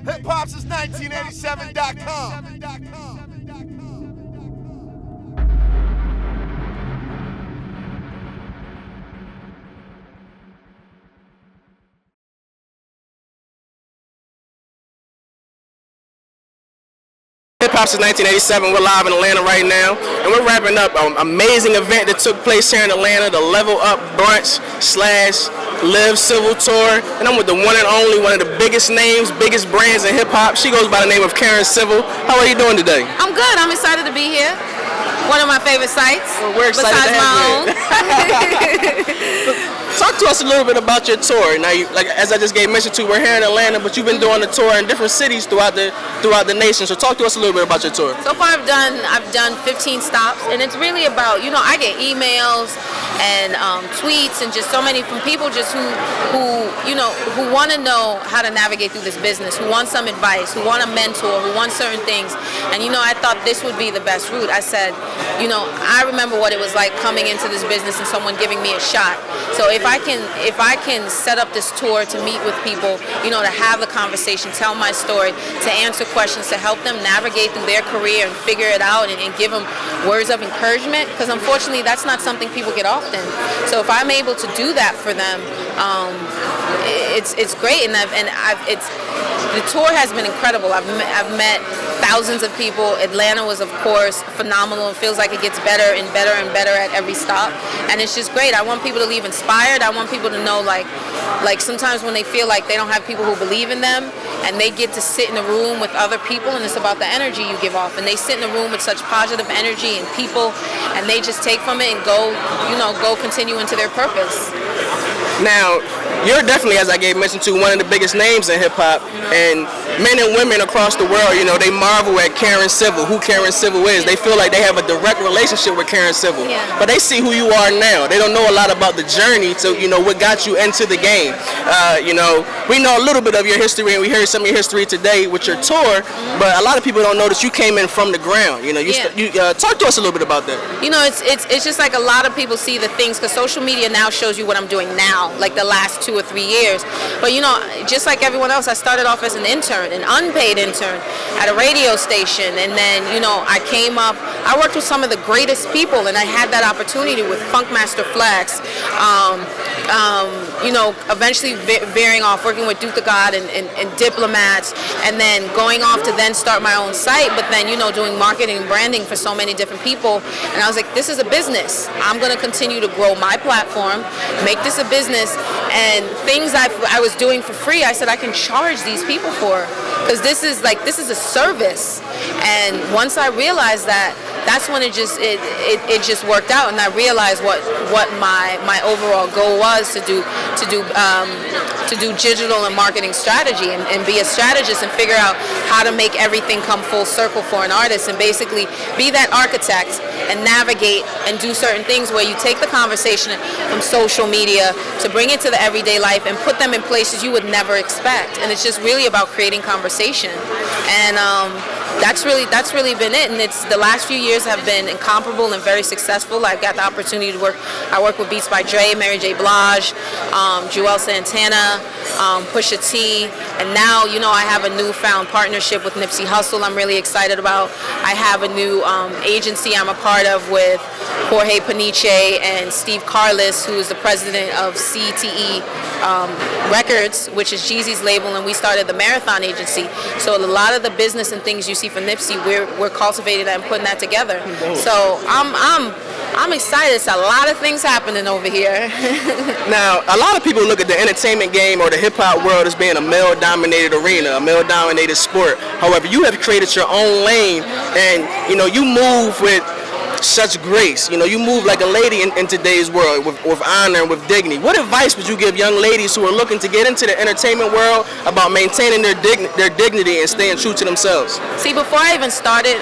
Hip-hop since 1987.com. Hip Hop since 1987. We're live in Atlanta right now, and we're wrapping up an amazing event that took place here in Atlanta, the Level Up Brunch / Live Civil Tour. And I'm with the one and only, one of the biggest names, biggest brands in hip hop. She goes by the name of Karen Civil. How are you doing today? I'm good. I'm excited to be here. One of my favorite sites. Well, we're excited to have you. Talk to us a little bit about your tour. Now, like as I just gave mention to, we're here in Atlanta, but you've been doing the tour in different cities throughout the nation. So talk to us a little bit about your tour. So far, I've done 15 stops, and it's really about, I get emails and tweets and just so many from people just who want to know how to navigate through this business, who want some advice, who want a mentor, who want certain things. And I thought this would be the best route. I said, I remember what it was like coming into this business and someone giving me a shot. So if I can set up this tour to meet with people, to have the conversation, tell my story, to answer questions, to help them navigate through their career and figure it out and give them words of encouragement, because unfortunately that's not something people get often. So if I'm able to do that for them, it's great, and the tour has been incredible. I've met thousands of people. Atlanta was, of course, phenomenal. It feels like it gets better and better and better at every stop, and it's just great. I want people to leave inspired. I want people to know, like sometimes when they feel like they don't have people who believe in them, and they get to sit in a room with other people, and it's about the energy you give off, and they sit in a room with such positive energy and people, and they just take from it and go continue into their purpose. Now, you're definitely, as I gave mention to, one of the biggest names in hip-hop, and men and women across the world, they marvel at Karen Civil, who Karen Civil is. They feel like they have a direct relationship with Karen Civil, but they see who you are now. They don't know a lot about the journey to, what got you into the game. We know a little bit of your history, and we heard some of your history today with your tour, but a lot of people don't know that you came in from the ground. Talk to us a little bit about that. It's just like a lot of people see the things, because social media now shows you what I'm doing now, like the last 2 or 3 years. But just like everyone else, I started off as an intern, an unpaid intern at a radio station, and then I came up. I worked with some of the greatest people, and I had that opportunity with Funkmaster Flex. Eventually veering off, working with Duke the God and Diplomats, and then going off to then start my own site, but then, doing marketing and branding for so many different people. And I was like, this is a business. I'm going to continue to grow my platform, make this a business, and things I was doing for free, I said I can charge these people for, because this is a service. And once I realized that, that's when it just worked out, and I realized what my overall goal was to do digital and marketing strategy, and be a strategist and figure out how to make everything come full circle for an artist, and basically be that architect and navigate and do certain things where you take the conversation from social media to bring it to the everyday life and put them in places you would never expect. And it's just really about creating conversation, and that's really been it. And the last few years have been incomparable and very successful. I've got the opportunity to work. I work with Beats by Dre, Mary J. Blige, Joel Santana, Pusha T, and now I have a newfound partnership with Nipsey Hussle. I'm really excited about. I have a new agency I'm a part of with Jorge Paniche and Steve Carless, who is the president of CTE Records, which is Jeezy's label, and we started the Marathon Agency. So a lot of the business and things you see from Nipsey, we're cultivating that and putting that together. So I'm excited. It's a lot of things happening over here. Now, a lot of people look at the entertainment game or the hip-hop world as being a male-dominated arena, a male-dominated sport. However, you have created your own lane, and you move with such grace. You move like a lady in today's world, with honor and with dignity. What advice would you give young ladies who are looking to get into the entertainment world about maintaining their dignity and staying true to themselves? See, before I even started,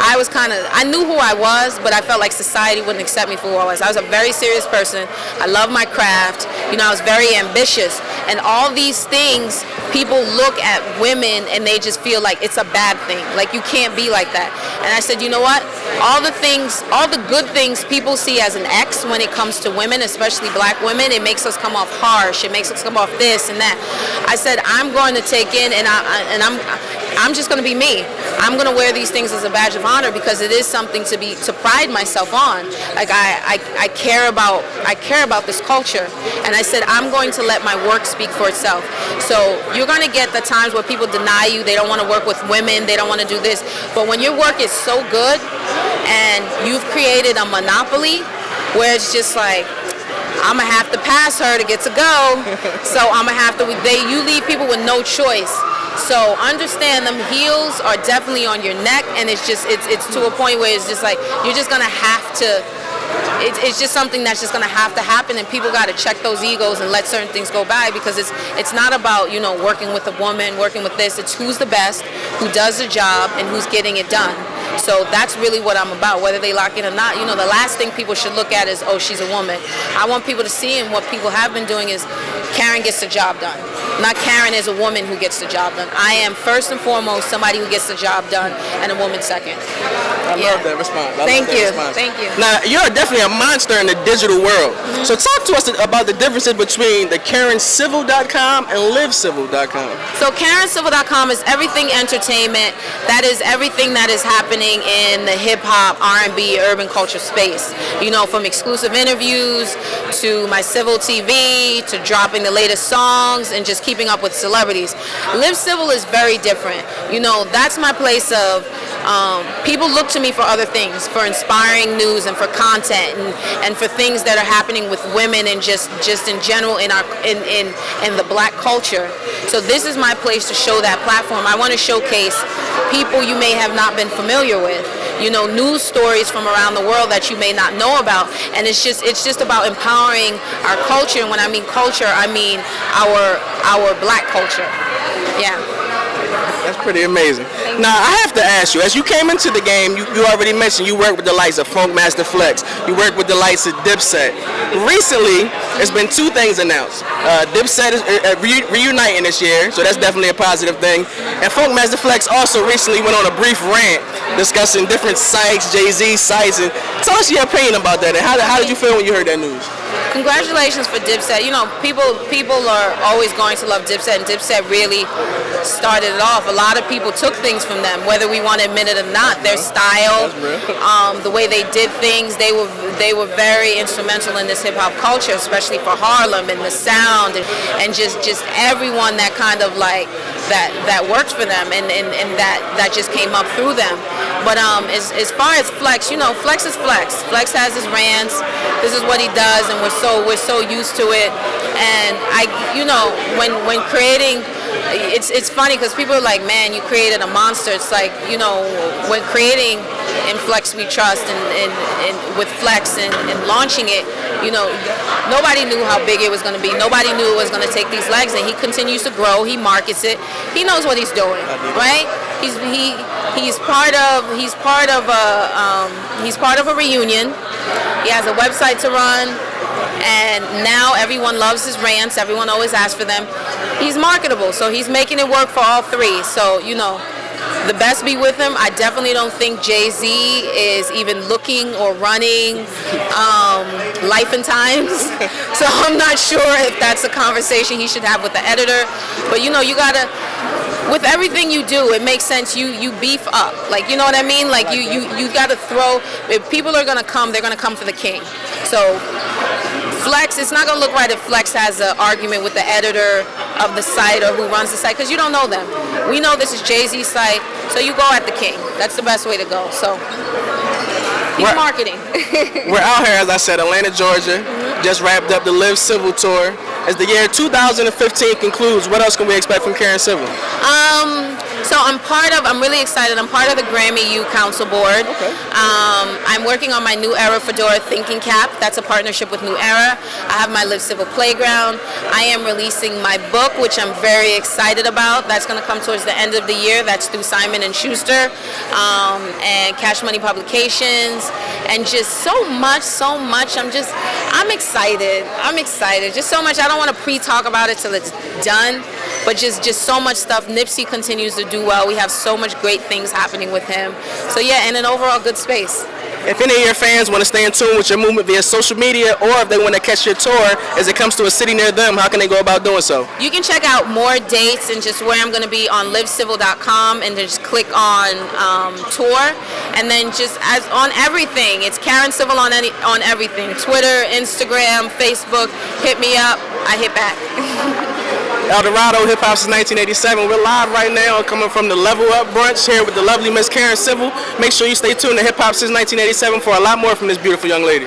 I knew who I was, but I felt like society wouldn't accept me for who I was. I was a very serious person. I love my craft. I was very ambitious. And all these things, people look at women and they just feel like it's a bad thing. Like, you can't be like that. And I said, you know what? All the good things people see as an X when it comes to women, especially black women, it makes us come off harsh. It makes us come off this and that. I said, I'm going to take in, and I'm just going to be me. I'm going to wear these things as a badge of honor because it is something to pride myself on. Like, I care about this culture, and I said I'm going to let my work speak for itself. So you're going to get the times where people deny you, they don't want to work with women, they don't want to do this. But when your work is so good and you've created a monopoly where it's just like, I'm gonna have to pass her to get to go, so I'm gonna have to. You leave people with no choice. So understand, them heels are definitely on your neck, and it's to a point where it's just like you're just gonna have to. It's just something that's just gonna have to happen, and people got to check those egos and let certain things go by, because it's not about working with a woman, working with this. It's who's the best, who does the job, and who's getting it done. So that's really what I'm about, whether they lock in or not. The last thing people should look at is, oh, she's a woman. I want people to see, and what people have been doing is Karen gets the job done. Not Karen is a woman who gets the job done. I am first and foremost somebody who gets the job done, and a woman second. I love that response. Thank you. Thank you. Now, you're definitely a monster in the digital world. Mm-hmm. So talk to us about the differences between the KarenCivil.com and LiveCivil.com. So KarenCivil.com is everything entertainment. That is everything that is happening in the hip-hop, R&B, urban culture space. From exclusive interviews to my Civil TV to dropping the latest songs and just keeping up with celebrities. Live Civil is very different. That's my place of people look to me for other things, for inspiring news and for content and for things that are happening with women and just in general in the black culture. So this is my place to show that platform. I want to showcase people you may have not been familiar with. News stories from around the world that you may not know about, and it's just about empowering our culture. And when I mean culture, I mean our black culture. Yeah. That's pretty amazing. Now, I have to ask you, as you came into the game, you already mentioned you worked with the likes of Funkmaster Flex. You worked with the likes of Dipset. Recently, there's been two things announced. Dipset is reuniting this year, so that's definitely a positive thing. And Funkmaster Flex also recently went on a brief rant discussing different sites, Jay-Z sites. And tell us your opinion about that, and how did you feel when you heard that news? Congratulations for Dipset. People are always going to love Dipset, and Dipset really started it off. A lot of people took things from them, whether we want to admit it or not. Their style, the way they did things, they were very instrumental in this hip hop culture, especially for Harlem and the sound and just everyone that kind of like that worked for them and that just came up through them. But as far as Flex, Flex is Flex. Flex has his rants. This is what he does, and we're so used to it. And when creating, it's funny because people are like, man, you created a monster. It's like, when creating in Flex We Trust and with Flex and launching it, nobody knew how big it was going to be. Nobody knew it was going to take these legs, and he continues to grow. He markets it. He knows what he's doing, right? He's part of a reunion. He has a website to run, and now everyone loves his rants. Everyone always asks for them. He's marketable, so he's making it work for all three. So the best be with him. I definitely don't think Jay-Z is even looking or running Life and Times. So I'm not sure if that's a conversation he should have with the editor. But you gotta, with everything you do, it makes sense. You beef up, like, you know what I mean? Like you gotta throw. If people are gonna come, they're gonna come for the king. So Flex, it's not gonna look right if Flex has an argument with the editor of the site or who runs the site, because you don't know them. We know this is Jay-Z's site, so you go at the king. That's the best way to go. So he's marketing. We're out here, as I said, Atlanta, Georgia. Just wrapped up the Live Civil tour. As the year 2015 concludes, what else can we expect from Karen Civil? So I'm really excited. I'm part of the Grammy U Council Board. Okay. I'm working on my New Era Fedora Thinking Cap. That's a partnership with New Era. I have my Live Civil Playground. I am releasing my book, which I'm very excited about. That's going to come towards the end of the year. That's through Simon & Schuster and Cash Money Publications. And just so much. I'm excited. Just so much. I don't want to pre-talk about it till it's done. But just so much stuff. Nipsey continues to do well. We have so much great things happening with him. So yeah, in an overall good space. If any of your fans want to stay in tune with your movement via social media, or if they want to catch your tour as it comes to a city near them, how can they go about doing so? You can check out more dates and just where I'm going to be on livecivil.com, and just click on tour, and then just as on everything, it's Karen Civil on everything: Twitter, Instagram, Facebook. Hit me up, I hit back. Eldorado Hip Hop since 1987. We're live right now, coming from the Level Up Brunch here with the lovely Miss Karen Civil. Make sure you stay tuned to Hip Hop since 1987 for a lot more from this beautiful young lady.